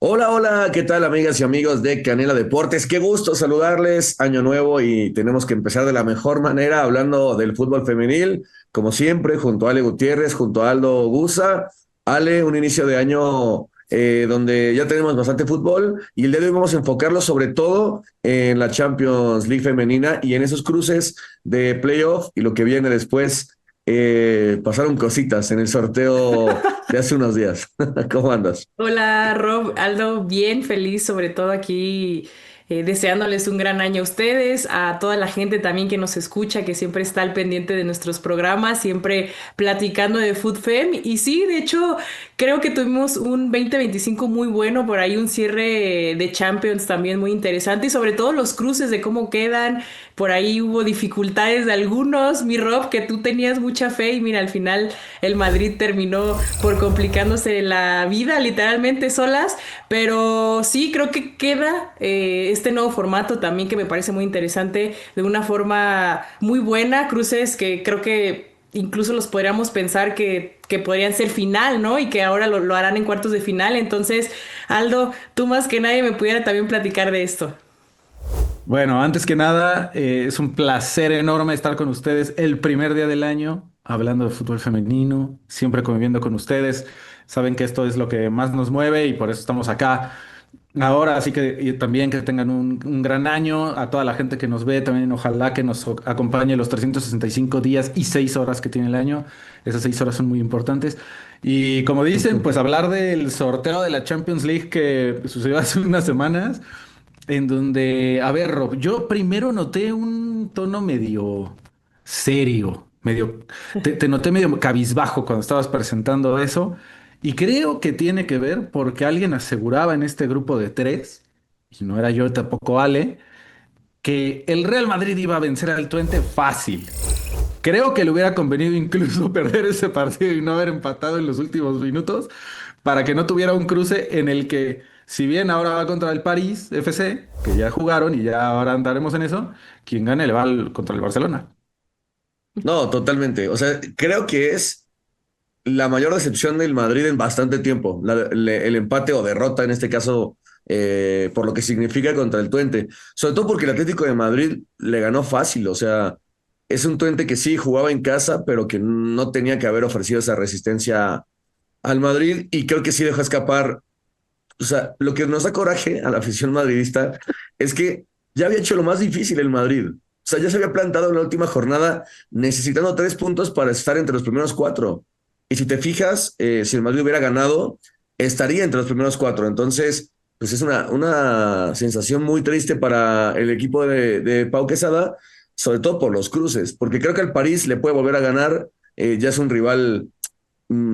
Hola, hola, ¿qué tal amigas y amigos de Canela Deportes? Qué gusto saludarles, año nuevo y tenemos que empezar de la mejor manera hablando del fútbol femenil, como siempre, junto a Ale Gutiérrez, junto a Aldo Guza. Ale, un inicio de año donde ya tenemos bastante fútbol y el día de hoy vamos a enfocarlo sobre todo en la Champions League femenina y en esos cruces de playoff y lo que viene después. Pasaron cositas en el sorteo de hace unos días. ¿Cómo andas? Hola Rob, Aldo, bien feliz sobre todo aquí, deseándoles un gran año a ustedes, a toda la gente también que nos escucha, que siempre está al pendiente de nuestros programas, siempre platicando de FoodFem. Y sí, de hecho, creo que tuvimos un 2025 muy bueno, por ahí un cierre de Champions también muy interesante y sobre todo los cruces de cómo quedan. Por ahí hubo dificultades de algunos, mi Rob, que tú tenías mucha fe y mira, al final el Madrid terminó por complicándose la vida literalmente solas, pero sí creo que queda este nuevo formato también que me parece muy interesante, de una forma muy buena, cruces que creo que incluso los podríamos pensar que podrían ser final, ¿no? Y que ahora lo harán en cuartos de final. Entonces, Aldo, tú más que nadie me pudiera también platicar de esto. Bueno, antes que nada, es un placer enorme estar con ustedes el primer día del año, hablando de fútbol femenino, siempre conviviendo con ustedes. Saben que esto es lo que más nos mueve y por eso estamos acá ahora. Así que y también que tengan un gran año. A toda la gente que nos ve, también ojalá que nos acompañe los 365 días y 6 horas que tiene el año. Esas 6 horas son muy importantes. Y como dicen, pues hablar del sorteo de la Champions League que sucedió hace unas semanas en donde, a ver, Rob, yo primero noté un tono medio serio, te noté medio cabizbajo cuando estabas presentando eso, y creo que tiene que ver porque alguien aseguraba en este grupo de tres, y no era yo tampoco Ale, que el Real Madrid iba a vencer al Twente fácil. Creo que le hubiera convenido incluso perder ese partido y no haber empatado en los últimos minutos para que no tuviera un cruce en el que, si bien ahora va contra el París FC, que ya jugaron y ya ahora andaremos en eso, quien gane le va contra el Barcelona. No, totalmente. O sea, creo que es la mayor decepción del Madrid en bastante tiempo. El empate o derrota, en este caso, por lo que significa contra el Twente. Sobre todo porque el Atlético de Madrid le ganó fácil. O sea, es un Twente que sí jugaba en casa, pero que no tenía que haber ofrecido esa resistencia al Madrid. Y creo que sí dejó escapar. O sea, lo que nos da coraje a la afición madridista es que ya había hecho lo más difícil el Madrid. O sea, ya se había plantado en la última jornada necesitando 3 puntos para estar entre los primeros cuatro. Y si te fijas, si el Madrid hubiera ganado, estaría entre los primeros cuatro. Entonces, pues es una sensación muy triste para el equipo de Pau Quesada, sobre todo por los cruces, porque creo que el París le puede volver a ganar. Ya es un rival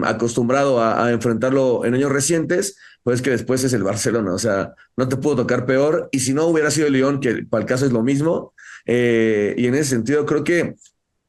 acostumbrado a enfrentarlo en años recientes, pues que después es el Barcelona, o sea, no te pudo tocar peor, y si no hubiera sido el Lyon, que para el caso es lo mismo, y en ese sentido creo que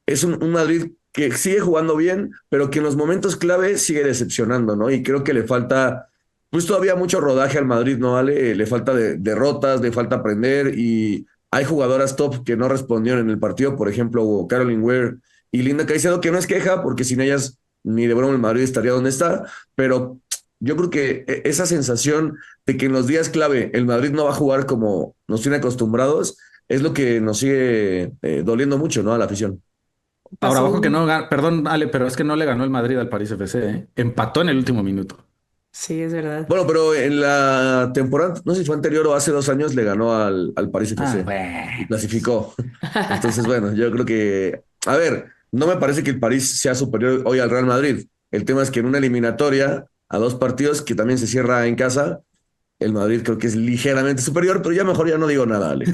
es un Madrid que sigue jugando bien, pero que en los momentos clave sigue decepcionando, ¿no? Y creo que le falta, pues todavía mucho rodaje al Madrid, ¿no? ¿Vale? Le falta derrotas, le falta aprender, y hay jugadoras top que no respondieron en el partido, por ejemplo, Caroline Weir y Linda Caicedo, que no es queja, porque sin ellas ni de broma el Madrid estaría donde está, pero yo creo que esa sensación de que en los días clave el Madrid no va a jugar como nos tiene acostumbrados es lo que nos sigue doliendo mucho, ¿no? A la afición. Ahora, Pasó ojo que no, un... perdón, Ale, pero es que no le ganó el Madrid al París FC, ¿eh? Empató en el último minuto. Sí, es verdad. Bueno, pero en la temporada, no sé si fue anterior o hace 2 años, le ganó al Paris Ah, FC y bueno. clasificó. Entonces, bueno, yo creo que, a ver, no me parece que el París sea superior hoy al Real Madrid. El tema es que en una eliminatoria a 2 partidos, que también se cierra en casa, el Madrid creo que es ligeramente superior, pero ya mejor ya no digo nada, Ale.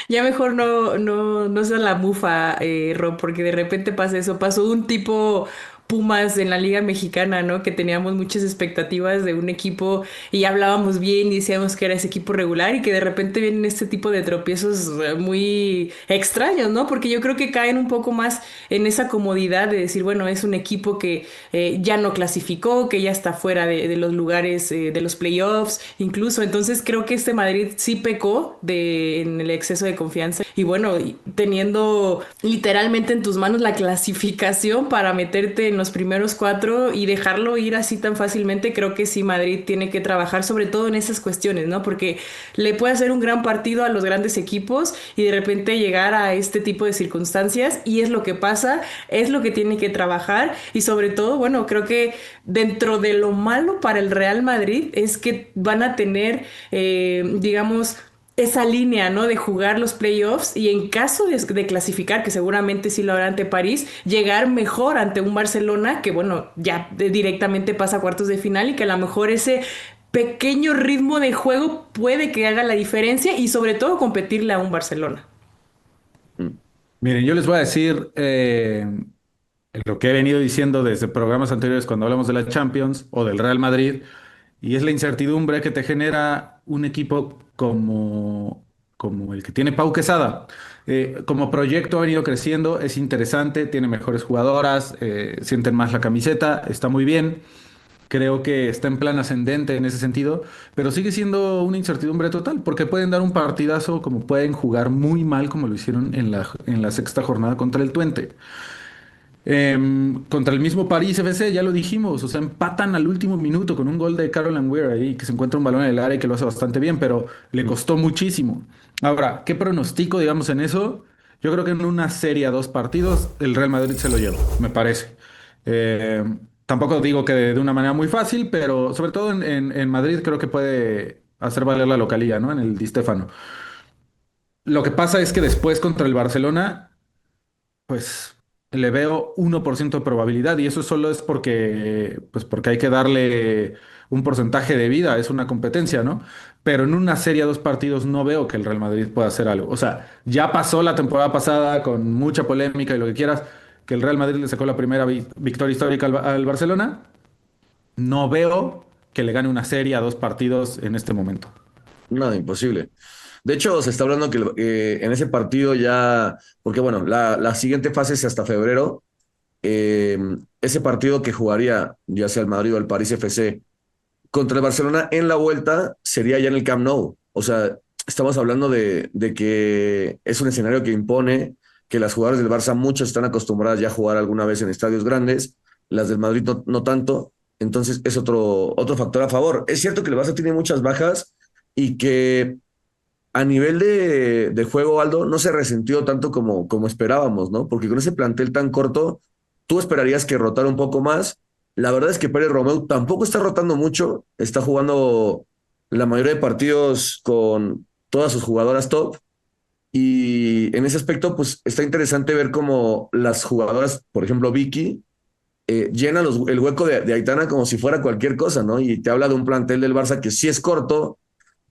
Ya mejor no sea la mufa, Rob, porque de repente pasa eso. Pasó un tipo Pumas en la Liga Mexicana, ¿no? Que teníamos muchas expectativas de un equipo y hablábamos bien y decíamos que era ese equipo regular y que de repente vienen este tipo de tropiezos muy extraños, ¿no? Porque yo creo que caen un poco más en esa comodidad de decir, bueno, es un equipo que ya no clasificó, que ya está fuera de los lugares de los playoffs, incluso. Entonces creo que este Madrid sí pecó en el exceso de confianza. Y bueno, teniendo literalmente en tus manos la clasificación para meterte en los primeros cuatro y dejarlo ir así tan fácilmente, creo que sí Madrid tiene que trabajar sobre todo en esas cuestiones, ¿no? Porque le puede hacer un gran partido a los grandes equipos y de repente llegar a este tipo de circunstancias y es lo que pasa, es lo que tiene que trabajar y sobre todo, bueno, creo que dentro de lo malo para el Real Madrid es que van a tener, digamos, esa línea, ¿no? De jugar los playoffs y en caso de clasificar, que seguramente sí lo hará ante París, llegar mejor ante un Barcelona que, bueno, ya directamente pasa a cuartos de final y que a lo mejor ese pequeño ritmo de juego puede que haga la diferencia y sobre todo competirle a un Barcelona. Mm. Miren, yo les voy a decir lo que he venido diciendo desde programas anteriores cuando hablamos de la Champions o del Real Madrid, y es la incertidumbre que te genera un equipo como el que tiene Pau Quesada. Como proyecto ha venido creciendo, es interesante, tiene mejores jugadoras, sienten más la camiseta, está muy bien. Creo que está en plan ascendente en ese sentido, pero sigue siendo una incertidumbre total, porque pueden dar un partidazo como pueden jugar muy mal como lo hicieron en la sexta jornada contra el Twente. Contra el mismo París FC, ya lo dijimos, o sea, empatan al último minuto con un gol de Caroline Weir ahí, que se encuentra un balón en el área y que lo hace bastante bien, pero le costó muchísimo. Ahora, ¿qué pronostico, digamos, en eso? Yo creo que en una serie a dos partidos, el Real Madrid se lo lleva, me parece. Eh, Tampoco digo que de una manera muy fácil, pero sobre todo en Madrid creo que puede hacer valer la localía, ¿no? En el Di Stéfano. Lo que pasa es que después contra el Barcelona pues le veo 1% de probabilidad y eso solo es porque hay que darle un porcentaje de vida, es una competencia, ¿no? Pero en una serie a dos partidos no veo que el Real Madrid pueda hacer algo. O sea, ya pasó la temporada pasada con mucha polémica y lo que quieras, que el Real Madrid le sacó la primera victoria histórica al Barcelona. No veo que le gane una serie a dos partidos en este momento. No, imposible. De hecho, se está hablando que en ese partido ya, porque bueno, la siguiente fase es hasta febrero. eh, Ese partido que jugaría ya sea el Madrid o el París FC contra el Barcelona en la vuelta sería ya en el Camp Nou. O sea, estamos hablando de que es un escenario que impone que las jugadoras del Barça, muchas están acostumbradas ya a jugar alguna vez en estadios grandes, las del Madrid no tanto. Entonces es otro factor a favor. Es cierto que el Barça tiene muchas bajas y que a nivel de juego, Aldo, no se resintió tanto como esperábamos, ¿no? Porque con ese plantel tan corto, tú esperarías que rotara un poco más. La verdad es que Pérez Romeu tampoco está rotando mucho, está jugando la mayoría de partidos con todas sus jugadoras top. Y en ese aspecto, pues está interesante ver cómo las jugadoras, por ejemplo, Vicky, llenan el hueco de Aitana como si fuera cualquier cosa, ¿no? Y te habla de un plantel del Barça que sí es corto,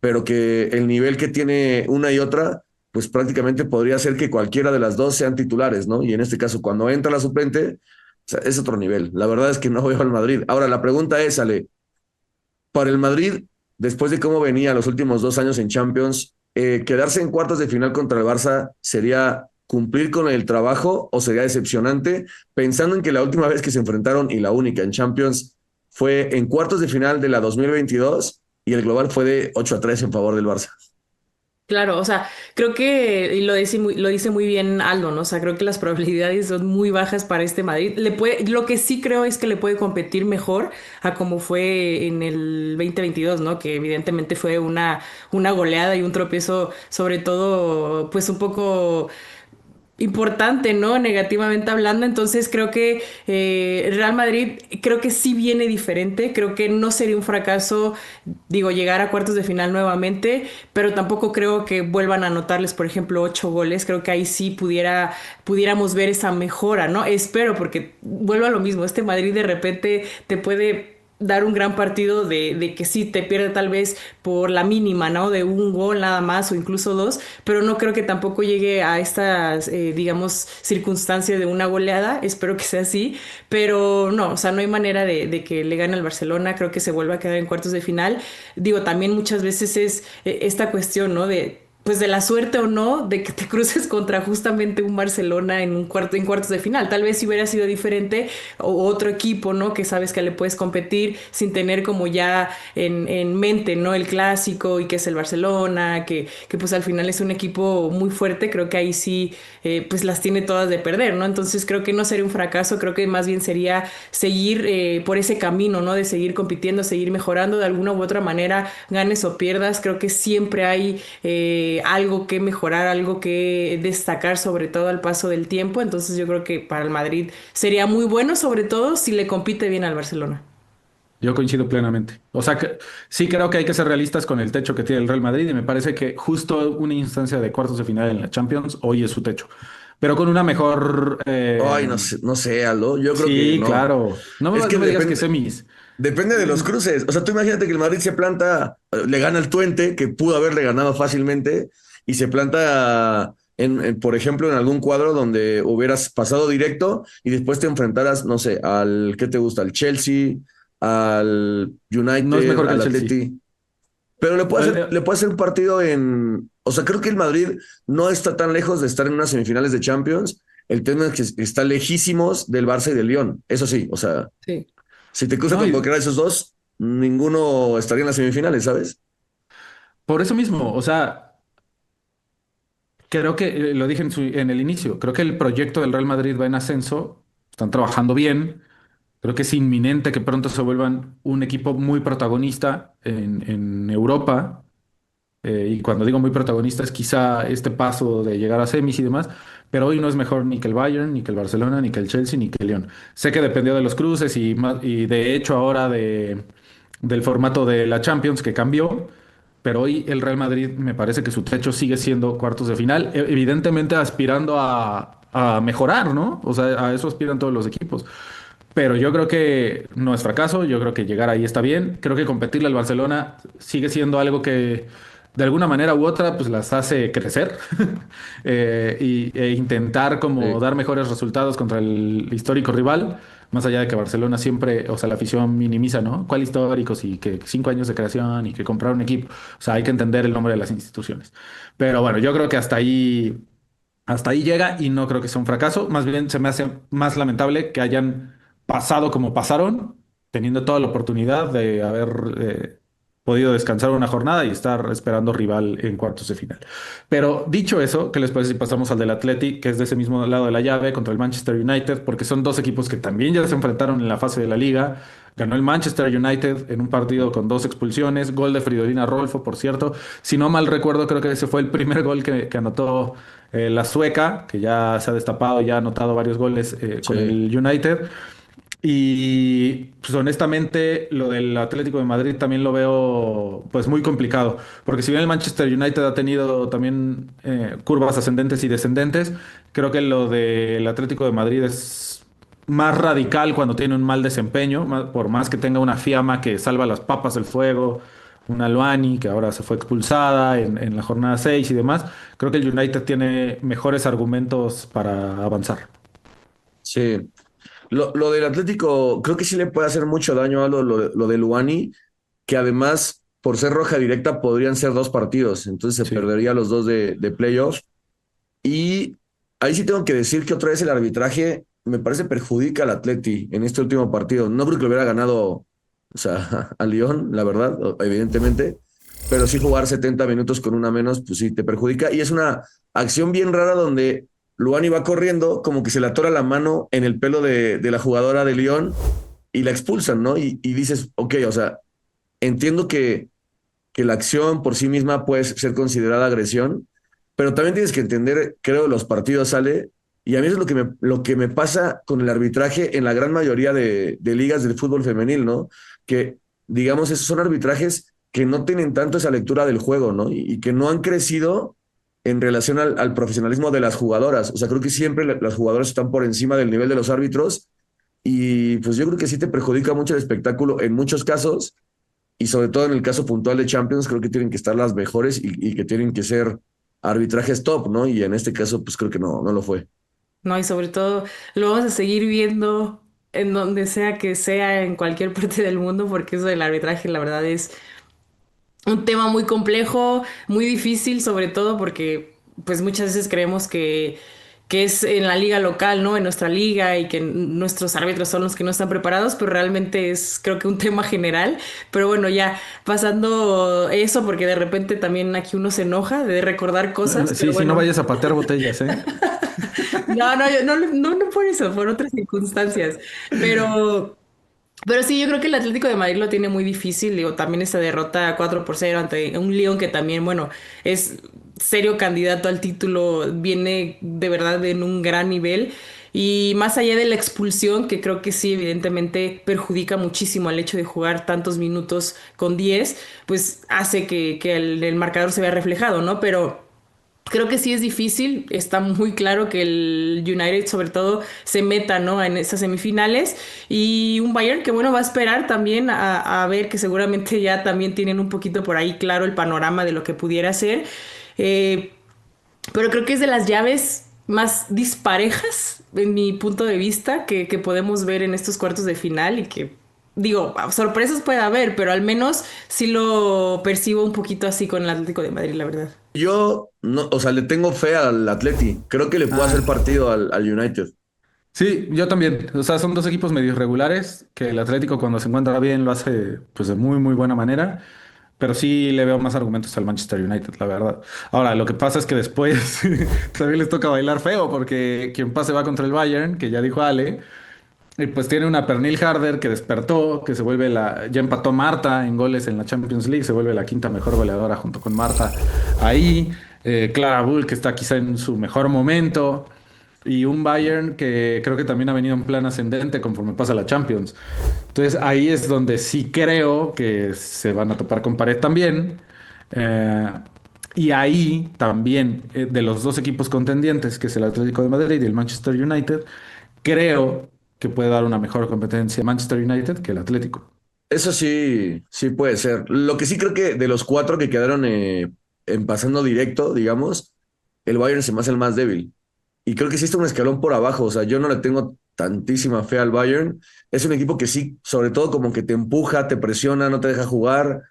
pero que el nivel que tiene una y otra, pues prácticamente podría ser que cualquiera de las dos sean titulares, ¿no? Y en este caso, cuando entra la suplente, o sea, es otro nivel. La verdad es que no veo al Madrid. Ahora, la pregunta es, Ale, para el Madrid, después de cómo venía los últimos 2 años en Champions, ¿quedarse en cuartos de final contra el Barça sería cumplir con el trabajo o sería decepcionante? Pensando en que la última vez que se enfrentaron y la única en Champions fue en cuartos de final de la 2022 y el global fue de 8-3 en favor del Barça. Claro, o sea, creo que, y lo dice muy bien Aldo, ¿no? O sea, creo que las probabilidades son muy bajas para este Madrid. Lo que sí creo es que le puede competir mejor a como fue en el 2022, ¿no? Que evidentemente fue una goleada y un tropiezo, sobre todo, pues un poco importante, ¿no? Negativamente hablando. Entonces creo que el Real Madrid creo que sí viene diferente. Creo que no sería un fracaso, digo, llegar a cuartos de final nuevamente, pero tampoco creo que vuelvan a anotarles, por ejemplo, 8 goles. Creo que ahí sí pudiéramos ver esa mejora, ¿no? Espero, porque vuelvo a lo mismo. Este Madrid de repente te puede dar un gran partido de que sí te pierde tal vez por la mínima, ¿no? De un gol nada más o incluso dos, pero no creo que tampoco llegue a estas, digamos, circunstancias de una goleada. Espero que sea así, pero no, o sea, no hay manera de que le gane al Barcelona. Creo que se vuelva a quedar en cuartos de final. Digo, también muchas veces es esta cuestión, ¿no? De pues de la suerte o no de que te cruces contra justamente un Barcelona en en cuartos de final. Tal vez si hubiera sido diferente o otro equipo, ¿no? Que sabes que le puedes competir sin tener como ya en mente, ¿no? El clásico y que es el Barcelona, que pues al final es un equipo muy fuerte, creo que ahí sí pues las tiene todas de perder, ¿no? Entonces creo que no sería un fracaso, creo que más bien sería seguir por ese camino, ¿no? De seguir compitiendo, seguir mejorando de alguna u otra manera, ganes o pierdas, creo que siempre hay algo que mejorar, algo que destacar, sobre todo al paso del tiempo. Entonces yo creo que para el Madrid sería muy bueno, sobre todo si le compite bien al Barcelona. Yo coincido plenamente. O sea, que sí creo que hay que ser realistas con el techo que tiene el Real Madrid y me parece que justo una instancia de cuartos de final en la Champions hoy es su techo. Pero con una mejor... Ay, no sé, Aldo. Yo creo que sí, no. claro. Es que No me digas que depende, semis. depende de los Mm, cruces. O sea, tú imagínate que el Madrid se planta, le gana al Twente, que pudo haberle ganado fácilmente, y se planta, por ejemplo, en algún cuadro donde hubieras pasado directo y después te enfrentaras, no sé, ¿qué te gusta? Al Chelsea, al no es United, mejor que al el Chelsea. Atleti. Pero le puede hacer un partido en. O sea, creo que el Madrid no está tan lejos de estar en unas semifinales de Champions. El tema es que está lejísimos del Barça y del Lyon. Eso sí, o sea, Sí. si te cruza No, con y cualquiera de esos dos, ninguno estaría en las semifinales, ¿sabes? por eso mismo, o sea, creo que lo dije en el inicio, creo que el proyecto del Real Madrid va en ascenso, están trabajando bien. Creo que es inminente que pronto se vuelvan un equipo muy protagonista en Europa. Y cuando digo muy protagonista es quizá este paso de llegar a semis y demás, pero hoy no es mejor ni que el Bayern, ni que el Barcelona, ni que el Chelsea, ni que el Lyon. Sé que dependió de los cruces y de hecho ahora del formato de la Champions que cambió, pero hoy el Real Madrid me parece que su techo sigue siendo cuartos de final, evidentemente aspirando a mejorar, ¿no? O sea, a eso aspiran todos los equipos. Pero yo creo que no es fracaso, yo creo que llegar ahí está bien. Creo que competirle al Barcelona sigue siendo algo que de alguna manera u otra pues las hace crecer e intentar como Sí. dar mejores resultados contra el histórico rival, más allá de que Barcelona siempre, o sea, la afición minimiza, ¿no? ¿Cuál históricos? Y que 5 años de creación y que comprar un equipo. O sea, hay que entender el nombre de las instituciones. Pero bueno, yo creo que hasta ahí llega y no creo que sea un fracaso. Más bien se me hace más lamentable que hayan pasado como pasaron, teniendo toda la oportunidad de haber podido descansar una jornada y estar esperando rival en cuartos de final. Pero dicho eso, ¿qué les parece si pasamos al del Atleti, que es de ese mismo lado de la llave, contra el Manchester United? Porque son dos equipos que también ya se enfrentaron en la fase de la liga. Ganó el Manchester United en un partido con dos expulsiones, gol de Fridolina Rolfo, por cierto. Si no mal recuerdo, creo que ese fue el primer gol que anotó la sueca, que ya se ha destapado, ya ha anotado varios goles con Sí. el United. Y pues honestamente lo del Atlético de Madrid también lo veo pues muy complicado, porque si bien el Manchester United ha tenido también curvas ascendentes y descendentes, creo que lo del Atlético de Madrid es más radical cuando tiene un mal desempeño, por más que tenga una Fiamma que salva las papas del fuego, una Luani que ahora se fue expulsada en la jornada 6 y demás, creo que el United tiene mejores argumentos para avanzar. Sí. Lo del Atlético, creo que sí le puede hacer mucho daño a lo de Luani, que además, por ser roja directa, podrían ser dos partidos. Entonces se Sí. perdería los dos de playoff. Y ahí sí tengo que decir que otra vez el arbitraje me parece perjudica al Atleti en este último partido. No creo que lo hubiera ganado, o sea, a Lyon, la verdad, evidentemente, pero sí jugar 70 minutos con una menos, pues sí te perjudica. Y es una acción bien rara donde Luani va corriendo, como que se le atora la mano en el pelo de la jugadora de Lyon y la expulsan, ¿no? Y dices, ok, o sea, entiendo que la acción por sí misma puede ser considerada agresión, pero también tienes que entender, creo, los partidos sale, y a mí eso es lo que me pasa con el arbitraje en la gran mayoría de ligas del fútbol femenil, ¿no? Que, digamos, esos son arbitrajes que no tienen tanto esa lectura del juego, ¿no? Y que no han crecido en relación al profesionalismo de las jugadoras. O sea, creo que siempre las jugadoras están por encima del nivel de los árbitros y pues yo creo que sí te perjudica mucho el espectáculo en muchos casos y sobre todo en el caso puntual de Champions, creo que tienen que estar las mejores y que tienen que ser arbitrajes top, ¿no? Y en este caso, pues creo que no lo fue. No, y sobre todo lo vamos a seguir viendo en donde sea que sea, en cualquier parte del mundo, porque eso del arbitraje, la verdad un tema muy complejo, muy difícil, sobre todo porque pues muchas veces creemos que es en la liga local, ¿no? En nuestra liga y que nuestros árbitros son los que no están preparados, pero realmente es creo que un tema general. Pero bueno, ya pasando eso, porque de repente también aquí uno se enoja de recordar cosas, pero Sí, sí, no bueno. vayas a patear botellas, ¿eh? No, no, no por eso, por otras circunstancias. Pero. Pero sí, yo creo que el Atlético de Madrid lo tiene muy difícil. Digo, también esta derrota 4-0 ante un Lyon que también, bueno, es serio candidato al título, viene de verdad en un gran nivel. Y más allá de la expulsión, que creo que sí, evidentemente perjudica muchísimo al hecho de jugar tantos minutos con 10, pues hace que el marcador se vea reflejado, ¿no? Pero. Creo que sí es difícil, está muy claro que el United sobre todo se meta, ¿no? En esas semifinales y un Bayern que bueno va a esperar también a ver que seguramente ya también tienen un poquito por ahí claro el panorama de lo que pudiera ser. Eh, pero creo que es de las llaves más disparejas, en mi punto de vista, que podemos ver en estos cuartos de final y que, digo, sorpresas puede haber, pero al menos sí lo percibo un poquito así con el Atlético de Madrid, la verdad. Yo, no, o sea, le tengo fe al Atleti. Creo que le puedo hacer Ah, partido al United. sí, yo también. O sea, son dos equipos medio irregulares, que el Atlético cuando se encuentra bien lo hace pues de muy, muy buena manera. Pero sí le veo más argumentos al Manchester United, la verdad. Ahora, lo que pasa es que después también les toca bailar feo, porque quien pase va contra el Bayern, que ya dijo Ale, y pues tiene una Pernil Harder que despertó, que se vuelve ya empató Marta en goles en la Champions League, se vuelve la quinta mejor goleadora junto con Marta ahí. Clara Bull, que está quizá en su mejor momento. Y un Bayern que creo que también ha venido en plan ascendente conforme pasa la Champions. Entonces ahí es donde sí creo que se van a topar con pared también. Eh, y ahí también, de los dos equipos contendientes, que es el Atlético de Madrid y el Manchester United, creo que puede dar una mejor competencia Manchester United que el Atlético. Eso sí, sí puede ser. Lo que sí creo que de los cuatro que quedaron en pasando directo, digamos, el Bayern se me hace el más débil. Y creo que sí está un escalón por abajo. O sea, yo no le tengo tantísima fe al Bayern. Es un equipo que sí, sobre todo como que te empuja, te presiona, no te deja jugar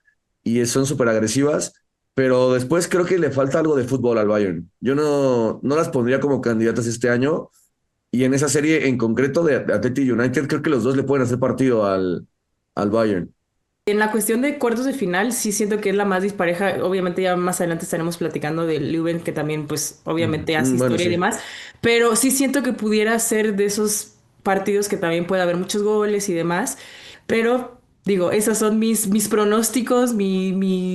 y son súper agresivas. Pero después creo que le falta algo de fútbol al Bayern. Yo no las pondría como candidatas este año. Y en esa serie en concreto de Atleti United, creo que los dos le pueden hacer partido al Bayern. En la cuestión de cuartos de final, sí siento que es la más dispareja. Obviamente ya más adelante estaremos platicando del Leuven, que también pues obviamente hace Bueno, historia y sí. demás, pero sí siento que pudiera ser de esos partidos que también puede haber muchos goles y demás, pero digo, esos son mis pronósticos,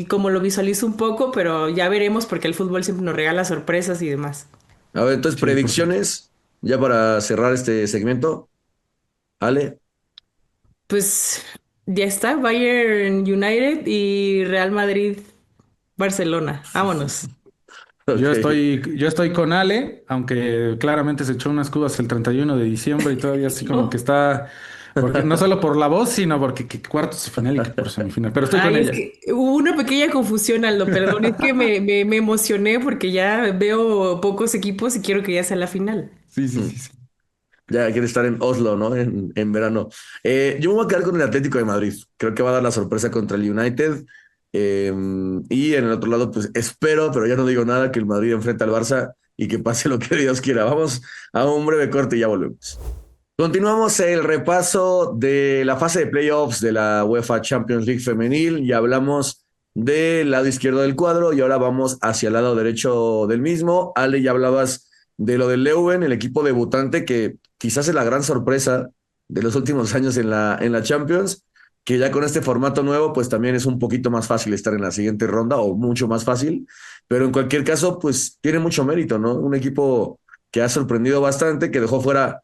como lo visualizo un poco, pero ya veremos porque el fútbol siempre nos regala sorpresas y demás. A ver, entonces 100%. predicciones, ya para cerrar este segmento. Ale, Pues ya está, Bayern United y Real Madrid Barcelona. Vámonos. ok. Yo estoy con Ale, aunque claramente se echó unas cubas el 31 de diciembre y todavía así como que está, porque no solo por la voz, sino porque que cuartos de final y que por semifinal, pero estoy con Ay, es ella. que hubo una pequeña confusión, Aldo, perdón, es que me emocioné porque ya veo pocos equipos y quiero que ya sea la final. Sí, sí, Mm, sí, sí. Ya quiere estar en Oslo, ¿no? En verano. Yo me voy a quedar con el Atlético de Madrid. Creo que va a dar la sorpresa contra el United. Eh, y en el otro lado, pues espero, pero ya no digo nada, que el Madrid enfrente al Barça y que pase lo que Dios quiera. Vamos a un breve corte y ya volvemos. Continuamos el repaso de la fase de playoffs de la UEFA Champions League femenil y hablamos del lado izquierdo del cuadro y ahora vamos hacia el lado derecho del mismo. Ale, ya hablabas de lo del Leuven, el equipo debutante que quizás es la gran sorpresa de los últimos años en la Champions, que ya con este formato nuevo pues también es un poquito más fácil estar en la siguiente ronda o mucho más fácil, pero en cualquier caso pues tiene mucho mérito, ¿no? Un equipo que ha sorprendido bastante, que dejó fuera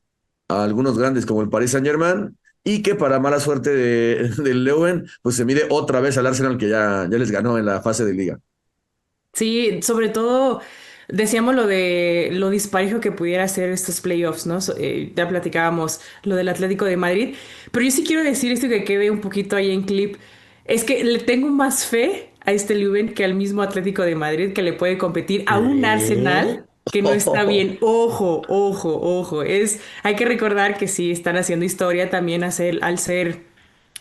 a algunos grandes como el Paris Saint-Germain y que para mala suerte del Leuven, pues se mide otra vez al Arsenal que ya les ganó en la fase de liga. Sí, sobre todo decíamos lo de lo disparejo que pudiera ser estos playoffs, ¿no? Ya platicábamos lo del Atlético de Madrid, pero yo sí quiero decir esto que quede un poquito ahí en clip, es que le tengo más fe a este Leuven que al mismo Atlético de Madrid que le puede competir a un ¿Qué? Arsenal que no está bien. Ojo, ojo, ojo. Hay que recordar que sí están haciendo historia también al ser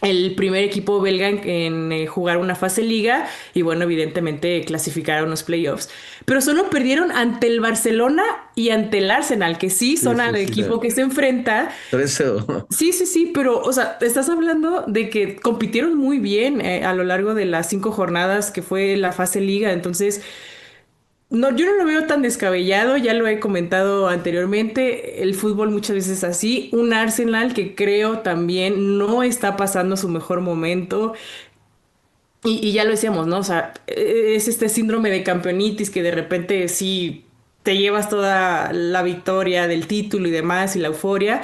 el primer equipo belga en jugar una fase liga y bueno, evidentemente clasificar a unos playoffs. Pero solo perdieron ante el Barcelona y ante el Arsenal, que sí Sí, son sí, al sí. equipo que se enfrenta. 13. Sí, sí, sí, pero, o sea, estás hablando de que compitieron muy bien a lo largo de las 5 jornadas que fue la fase liga, entonces, no, yo no lo veo tan descabellado, ya lo he comentado anteriormente, el fútbol muchas veces es así, un Arsenal que creo también no está pasando su mejor momento, y ya lo decíamos, ¿no? O sea, es este síndrome de campeonitis que de repente sí te llevas toda la victoria del título y demás y la euforia,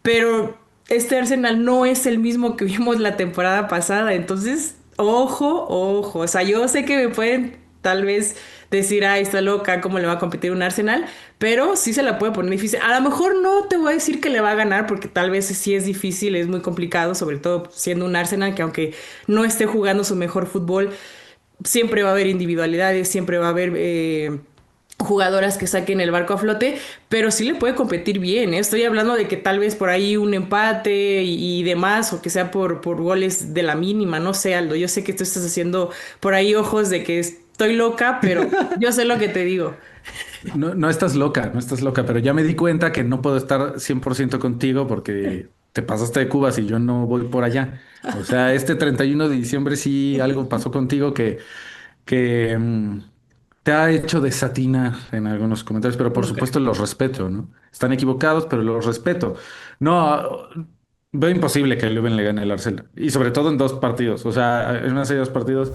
pero este Arsenal no es el mismo que vimos la temporada pasada, entonces, ojo, ojo, o sea, yo sé que me pueden tal vez decir, ah, está loca, ¿cómo le va a competir un Arsenal? Pero sí se la puede poner difícil. A lo mejor no te voy a decir que le va a ganar, porque tal vez sí es difícil, es muy complicado, sobre todo siendo un Arsenal que aunque no esté jugando su mejor fútbol, siempre va a haber individualidades, siempre va a haber jugadoras que saquen el barco a flote, pero sí le puede competir bien, ¿eh? Estoy hablando de que tal vez por ahí un empate y demás, o que sea por goles de la mínima, no sé, Aldo, yo sé que tú estás haciendo por ahí ojos de que estoy loca, pero yo sé lo que te digo. No, no estás loca, no estás loca, pero ya me di cuenta que no puedo estar 100% contigo porque te pasaste de Cuba si yo no voy por allá. O sea, este 31 de diciembre sí algo pasó contigo que te ha hecho desatinar en algunos comentarios, pero por ¿Cómo crees? supuesto los respeto, ¿no? Están equivocados, pero los respeto. No, veo imposible que el Leuven le gane al Arsenal, y sobre todo en 2 partidos. O sea, en una serie de 2 partidos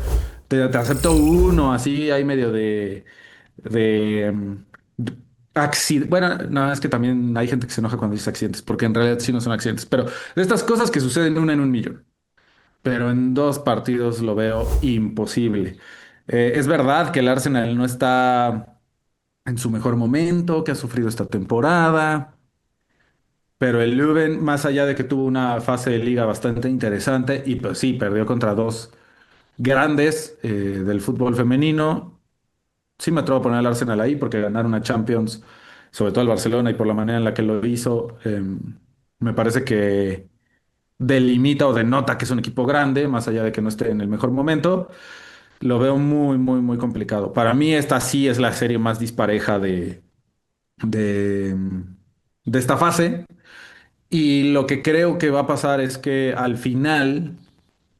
te acepto uno, así hay medio de bueno, no, es que también hay gente que se enoja cuando dice accidentes, porque en realidad sí no son accidentes, pero de estas cosas que suceden una en un millón. Pero en 2 partidos lo veo imposible. Es verdad que el Arsenal no está en su mejor momento, que ha sufrido esta temporada, pero el Leuven, más allá de que tuvo una fase de liga bastante interesante, y pues sí, perdió contra dos grandes del fútbol femenino. Sí me atrevo a poner al Arsenal ahí porque ganar una Champions, sobre todo el Barcelona y por la manera en la que lo hizo, me parece que delimita o denota que es un equipo grande, más allá de que no esté en el mejor momento. Lo veo muy, muy, muy complicado. Para mí esta sí es la serie más dispareja de, de esta fase. Y lo que creo que va a pasar es que al final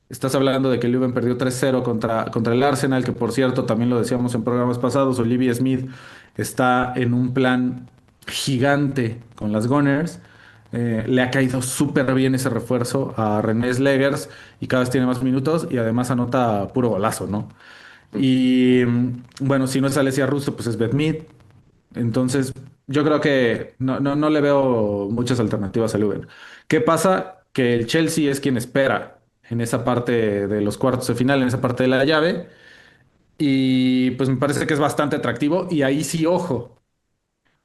estás hablando de que Leuven perdió 3-0 contra el Arsenal, que por cierto, también lo decíamos en programas pasados, Olivia Smith está en un plan gigante con las Gunners. Le ha caído súper bien ese refuerzo a René Slegers y cada vez tiene más minutos y además anota puro golazo, ¿no? Y bueno, si no es Alessia Russo, pues es Beth Mead. Entonces, yo creo que no le veo muchas alternativas a Leuven. ¿Qué pasa? Que el Chelsea es quien espera en esa parte de los cuartos de final, en esa parte de la llave. Y pues me parece que es bastante atractivo. Y ahí sí, ojo,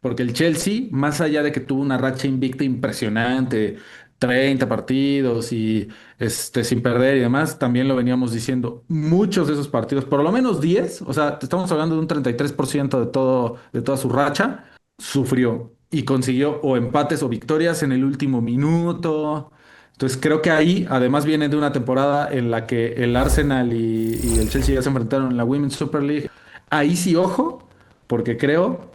porque el Chelsea, más allá de que tuvo una racha invicta impresionante, 30 partidos y sin perder y demás, también lo veníamos diciendo, muchos de esos partidos, por lo menos 10, o sea, te estamos hablando de un 33% de toda su racha, sufrió y consiguió o empates o victorias en el último minuto. Entonces creo que ahí, además viene de una temporada en la que el Arsenal y el Chelsea ya se enfrentaron en la Women's Super League. Ahí sí, ojo, porque creo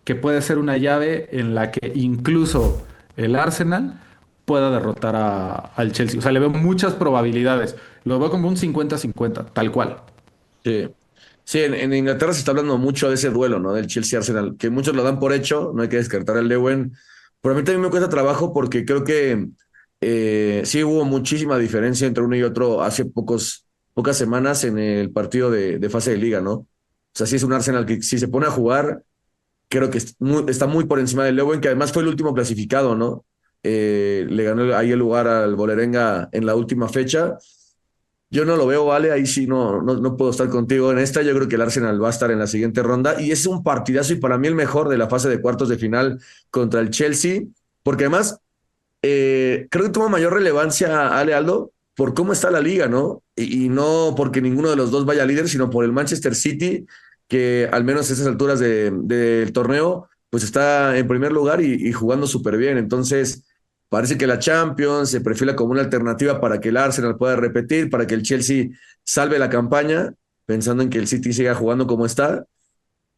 que puede ser una llave en la que incluso el Arsenal pueda derrotar al Chelsea. O sea, le veo muchas probabilidades. Lo veo como un 50-50, tal cual. Sí, sí, en Inglaterra se está hablando mucho de ese duelo, ¿no? Del Chelsea-Arsenal, que muchos lo dan por hecho, no hay que descartar el Lewin. Pero a mí también me cuesta trabajo porque creo que sí hubo muchísima diferencia entre uno y otro hace pocas semanas en el partido de fase de liga, ¿no? O sea, sí es un Arsenal que si se pone a jugar, creo que está muy por encima del Lewin, que además fue el último clasificado, ¿no? Le ganó ahí el lugar al Bolerenga en la última fecha. Yo no lo veo, vale, ahí sí no puedo estar contigo en esta. Yo creo que el Arsenal va a estar en la siguiente ronda y es un partidazo y para mí el mejor de la fase de cuartos de final contra el Chelsea, porque además creo que toma mayor relevancia Ale Aldo por cómo está la liga, ¿no? Y no porque ninguno de los dos vaya líder, sino por el Manchester City, que al menos a esas alturas del torneo, pues está en primer lugar y jugando súper bien. Entonces, parece que la Champions se perfila como una alternativa para que el Arsenal pueda repetir, para que el Chelsea salve la campaña, pensando en que el City siga jugando como está.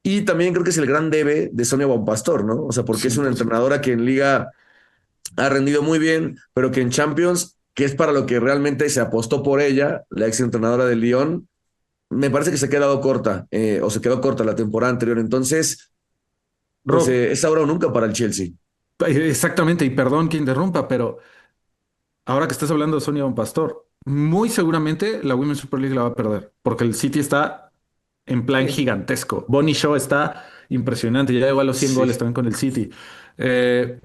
Y también creo que es el gran debe de Sonia Bonpastor, ¿no? O sea, porque es una 100%. entrenadora que en Liga ha rendido muy bien, pero que en Champions, que es para lo que realmente se apostó por ella, la ex entrenadora del Lyon, me parece que se ha quedado corta, o se quedó corta la temporada anterior. Entonces, pues Rob, es ahora o nunca para el Chelsea. exactamente, y perdón que interrumpa, pero ahora que estás hablando de Sonia Pastor, muy seguramente la Women's Super League la va a perder, porque el City está en plan Sí. gigantesco. Bonnie Shaw está impresionante, ya llegó a los 100 goles Sí, también con el City. Eh,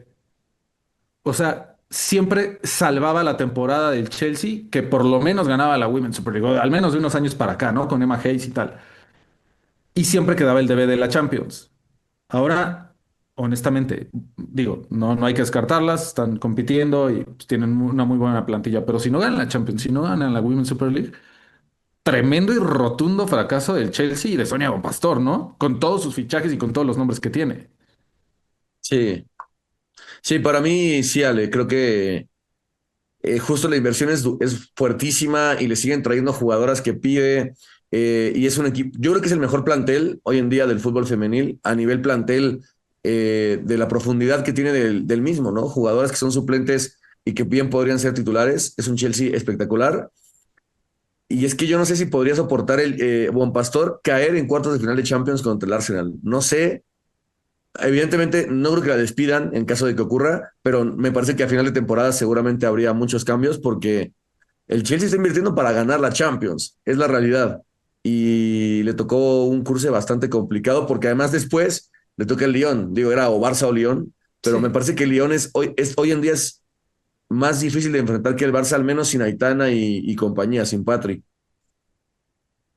o sea, siempre salvaba la temporada del Chelsea, que por lo menos ganaba la Women's Super League, o al menos de unos años para acá, ¿no? Con Emma Hayes y tal. Y siempre quedaba el DB de la Champions. Ahora, honestamente, digo, no hay que descartarlas, están compitiendo y pues, tienen una muy buena plantilla, pero si no ganan la Champions, si no ganan la Women's Super League, tremendo y rotundo fracaso del Chelsea y de Sonia Bonpastor, ¿no? Con todos sus fichajes y con todos los nombres que tiene. sí, sí, para mí sí, Ale, creo que justo la inversión es fuertísima y le siguen trayendo jugadoras que pide. Y es un equipo, yo creo que es el mejor plantel hoy en día del fútbol femenil a nivel plantel, de la profundidad que tiene del mismo, ¿no? Jugadoras que son suplentes y que bien podrían ser titulares. Es un Chelsea espectacular. Y es que yo no sé si podría soportar el Buen Pastor caer en cuartos de final de Champions contra el Arsenal. No sé. Evidentemente, no creo que la despidan en caso de que ocurra, pero me parece que a final de temporada seguramente habría muchos cambios porque el Chelsea está invirtiendo para ganar la Champions, es la realidad. Y le tocó un curso bastante complicado porque además después le toca el Lyon, digo, era o Barça o Lyon, pero me Sí. parece que el Lyon hoy en día es más difícil de enfrentar que el Barça, al menos sin Aitana y compañía, sin Patri.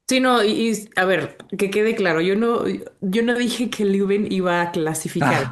Sí, no, a ver, que quede claro, yo no dije que Leuven iba a clasificar,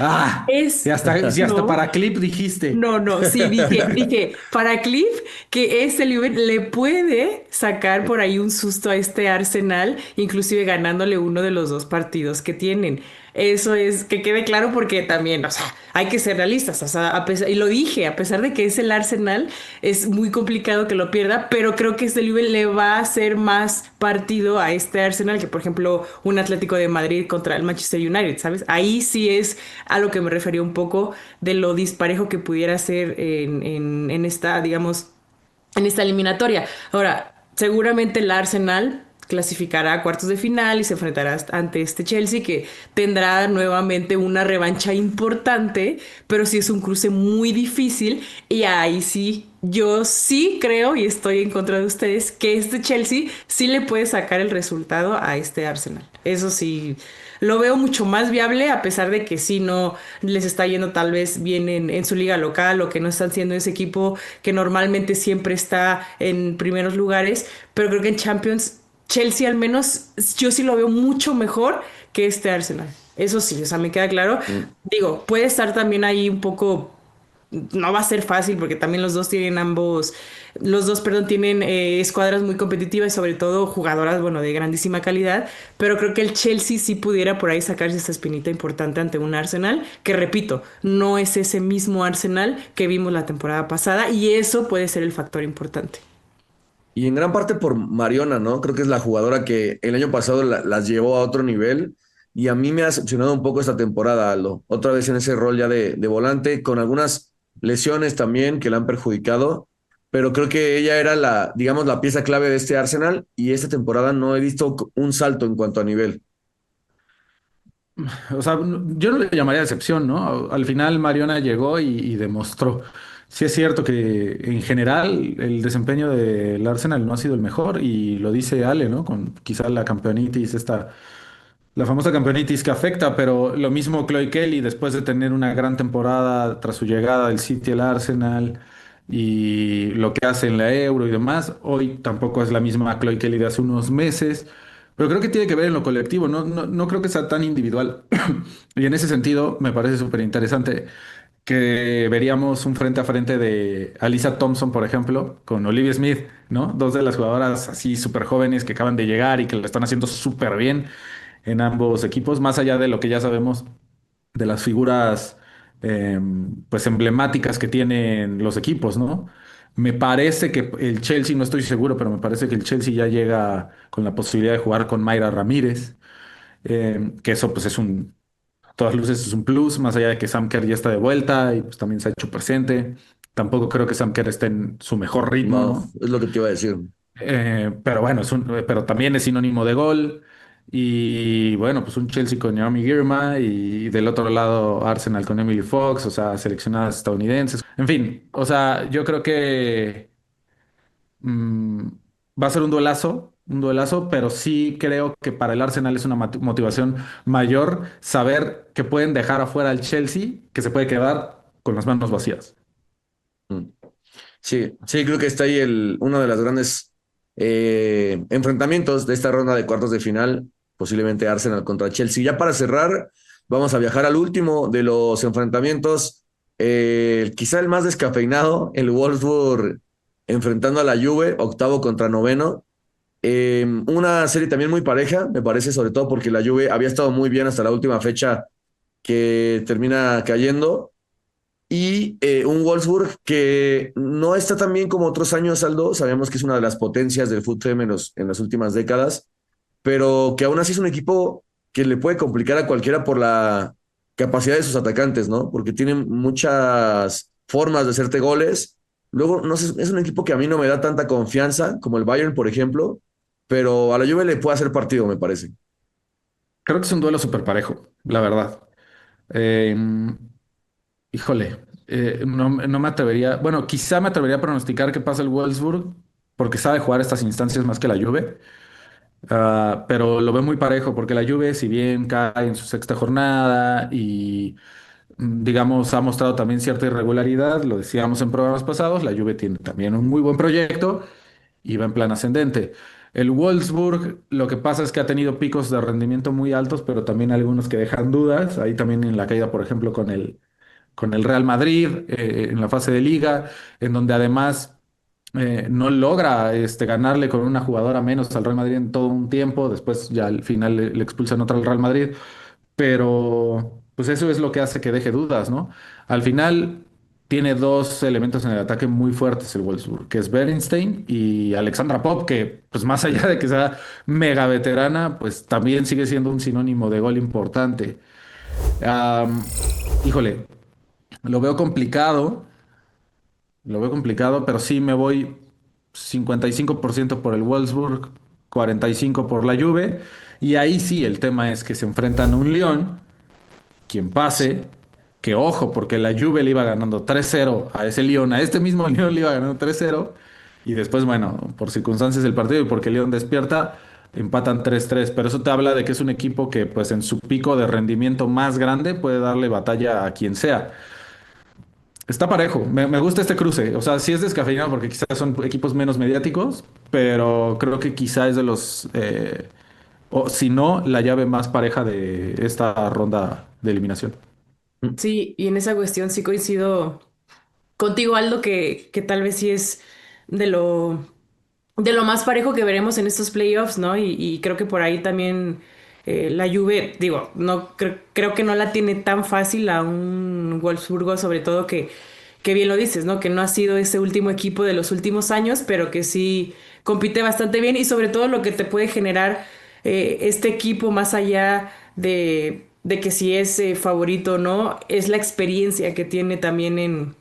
Ah, dije, y es, hasta no, para clip dijiste. no, sí, dije, para Cliff, que este Leuven le puede sacar por ahí un susto a este Arsenal, inclusive ganándole uno de los dos partidos que tienen. Eso es, que quede claro porque también, o sea, hay que ser realistas, o sea, y lo dije, a pesar de que es el Arsenal, es muy complicado que lo pierda, pero creo que este Leuven le va a hacer más partido a este Arsenal que, por ejemplo, un Atlético de Madrid contra el Manchester United, ¿sabes? Ahí sí es a lo que me refería un poco de lo disparejo que pudiera ser en esta, digamos, en esta eliminatoria. Ahora, seguramente el Arsenal clasificará a cuartos de final y se enfrentará ante este Chelsea que tendrá nuevamente una revancha importante, pero sí es un cruce muy difícil y ahí sí, yo sí creo y estoy en contra de ustedes que este Chelsea sí le puede sacar el resultado a este Arsenal. Eso sí, lo veo mucho más viable a pesar de que sí no les está yendo tal vez bien en su liga local o que no están siendo ese equipo que normalmente siempre está en primeros lugares, pero creo que en Champions Chelsea al menos yo sí lo veo mucho mejor que este Arsenal. Eso sí, o sea, me queda claro. Mm. Digo, puede estar también ahí un poco, no va a ser fácil porque también los dos, perdón, tienen escuadras muy competitivas y sobre todo jugadoras, bueno, de grandísima calidad, pero creo que el Chelsea sí pudiera por ahí sacarse esta espinita importante ante un Arsenal, que repito, no es ese mismo Arsenal que vimos la temporada pasada y eso puede ser el factor importante. Y en gran parte por Mariona, ¿no? Creo que es la jugadora que el año pasado las llevó a otro nivel y a mí me ha decepcionado un poco esta temporada, Aldo. Otra vez en ese rol ya de volante, con algunas lesiones también que la han perjudicado, pero creo que ella era digamos, la pieza clave de este Arsenal y esta temporada no he visto un salto en cuanto a nivel. O sea, yo no le llamaría excepción, ¿no? Al final Mariona llegó y demostró. Sí es cierto que en general el desempeño del Arsenal no ha sido el mejor y lo dice Ale, ¿no? Con quizá la campeonitis, la famosa campeonitis que afecta, pero lo mismo Chloe Kelly después de tener una gran temporada tras su llegada del City al Arsenal y lo que hace en la Euro y demás, hoy tampoco es la misma Chloe Kelly de hace unos meses, pero creo que tiene que ver en lo colectivo, no creo que sea tan individual. Y en ese sentido me parece súper interesante que veríamos un frente a frente de Alisa Thompson, por ejemplo, con Olivia Smith, ¿no? Dos de las jugadoras así súper jóvenes que acaban de llegar y que lo están haciendo súper bien en ambos equipos, más allá de lo que ya sabemos de las figuras pues emblemáticas que tienen los equipos, ¿no? Me parece que el Chelsea, no estoy seguro, pero me parece que el Chelsea ya llega con la posibilidad de jugar con Mayra Ramírez, que eso pues es a todas luces es un plus, más allá de que Sam Kerr ya está de vuelta y pues también se ha hecho presente. Tampoco creo que Sam Kerr esté en su mejor ritmo, No, ¿no? es lo que te iba a decir. Pero bueno, pero también es sinónimo de gol. Y bueno, pues un Chelsea con Naomi Girma y del otro lado Arsenal con Emily Fox, o sea, seleccionadas estadounidenses. En fin, o sea, yo creo que mm, va a ser un duelazo, pero sí creo que para el Arsenal es una motivación mayor saber que pueden dejar afuera al Chelsea, que se puede quedar con las manos vacías. Mm. Sí, sí, creo que está ahí uno de los grandes enfrentamientos de esta ronda de cuartos de final, posiblemente Arsenal contra Chelsea. Ya para cerrar, vamos a viajar al último de los enfrentamientos, quizá el más descafeinado, el Wolfsburg enfrentando a la Juve, octavo contra noveno. Una serie también muy pareja, me parece, sobre todo porque la Juve había estado muy bien hasta la última fecha que termina cayendo. Y un Wolfsburg que no está tan bien como otros años, Aldo. Sabemos que es una de las potencias del fútbol en las últimas décadas, pero que aún así es un equipo que le puede complicar a cualquiera por la capacidad de sus atacantes, ¿no? Porque tienen muchas formas de hacerte goles. Luego, no sé, es un equipo que a mí no me da tanta confianza, como el Bayern, por ejemplo, pero a la Juve le puede hacer partido, me parece. Creo que es un duelo súper parejo, la verdad. Eh, Híjole, no me atrevería, bueno, quizá me atrevería a pronosticar que pasa el Wolfsburg, porque sabe jugar estas instancias más que la Juve. Pero lo veo muy parejo, porque la Juve, si bien cae en su sexta jornada y digamos, ha mostrado también cierta irregularidad, lo decíamos en programas pasados, la Juve tiene también un muy buen proyecto y va en plan ascendente. El Wolfsburg, lo que pasa es que ha tenido picos de rendimiento muy altos, pero también algunos que dejan dudas. Ahí también en la caída, por ejemplo, con el Real Madrid, en la fase de liga, en donde además no logra ganarle con una jugadora menos al Real Madrid en todo un tiempo. Después ya al final le expulsan otra al Real Madrid, pero pues eso es lo que hace que deje dudas, ¿no? Al final tiene dos elementos en el ataque muy fuertes el Wolfsburg, que es Bernstein y Alexandra Pop, que pues más allá de que sea mega veterana, pues también sigue siendo un sinónimo de gol importante. Am, Híjole, lo veo complicado, lo veo complicado, pero sí me voy 55% por el Wolfsburg, 45% por la Juve, y ahí sí el tema es que se enfrentan a un Lyon quien pase, que ojo, porque la Juve le iba ganando 3-0 a ese Lyon, a este mismo Lyon le iba ganando 3-0, y después, bueno, por circunstancias del partido y porque Lyon despierta, empatan 3-3, pero eso te habla de que es un equipo que pues en su pico de rendimiento más grande puede darle batalla a quien sea. Está parejo, me gusta este cruce, o sea, sí es descafeinado porque quizás son equipos menos mediáticos, pero creo que quizás es de los, o si no, la llave más pareja de esta ronda de eliminación. Sí, y en esa cuestión sí coincido contigo, Aldo, que tal vez sí es de de lo más parejo que veremos en estos playoffs, ¿no? Y creo que por ahí también la Juve, digo, no creo que no la tiene tan fácil a un Wolfsburgo, sobre todo que bien lo dices, ¿no? Que no ha sido ese último equipo de los últimos años, pero que sí compite bastante bien y sobre todo lo que te puede generar este equipo más allá de que si es favorito o no, es la experiencia que tiene también en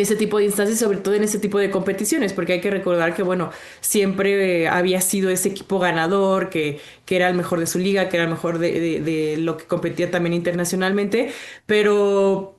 ese tipo de instancias, sobre todo en ese tipo de competiciones, porque hay que recordar que, bueno, siempre había sido ese equipo ganador, que era el mejor de su liga, que era el mejor de lo que competía también internacionalmente, pero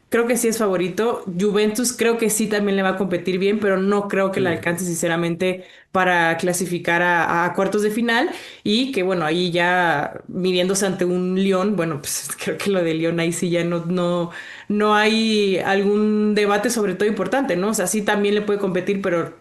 creo que sí es favorito. Juventus creo que sí también le va a competir bien, pero no creo que le Sí. alcance sinceramente para clasificar a cuartos de final y que bueno, ahí ya midiéndose ante un Lyon, bueno, pues creo que lo de Lyon ahí sí ya no hay algún debate sobre todo importante, ¿no? O sea, sí también le puede competir, pero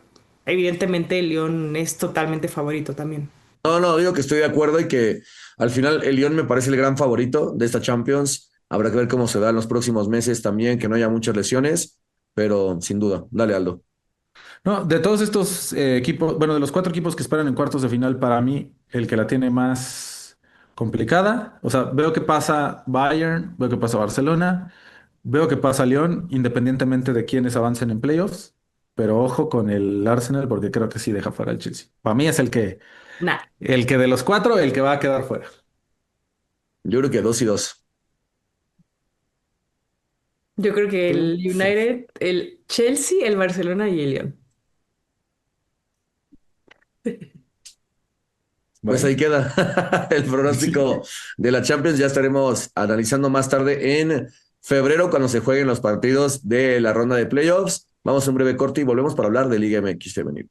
evidentemente el Lyon es totalmente favorito también. No, no, digo que estoy de acuerdo y que al final el Lyon me parece el gran favorito de esta Champions. Habrá que ver cómo se da en los próximos meses también, que no haya muchas lesiones, pero sin duda. Dale, Aldo. No, de todos estos equipos, bueno, de los cuatro equipos que esperan en cuartos de final, para mí, el que la tiene más complicada, o sea, veo que pasa Bayern, veo que pasa Barcelona, Veo que pasa León, independientemente de quiénes avancen en playoffs, pero ojo con el Arsenal porque creo que sí deja fuera al Chelsea. Para mí es Nah, el que de los cuatro, el que va a quedar fuera. Yo creo que 2-2. yo creo que el ¿Tú? Sí. United, el Chelsea, el Barcelona y el Lyon. Pues Bueno, ahí queda el sí. pronóstico de la Champions. Ya estaremos analizando más tarde en febrero cuando se jueguen los partidos de la ronda de playoffs. Vamos a un breve corte y volvemos para hablar de Liga MX femenil.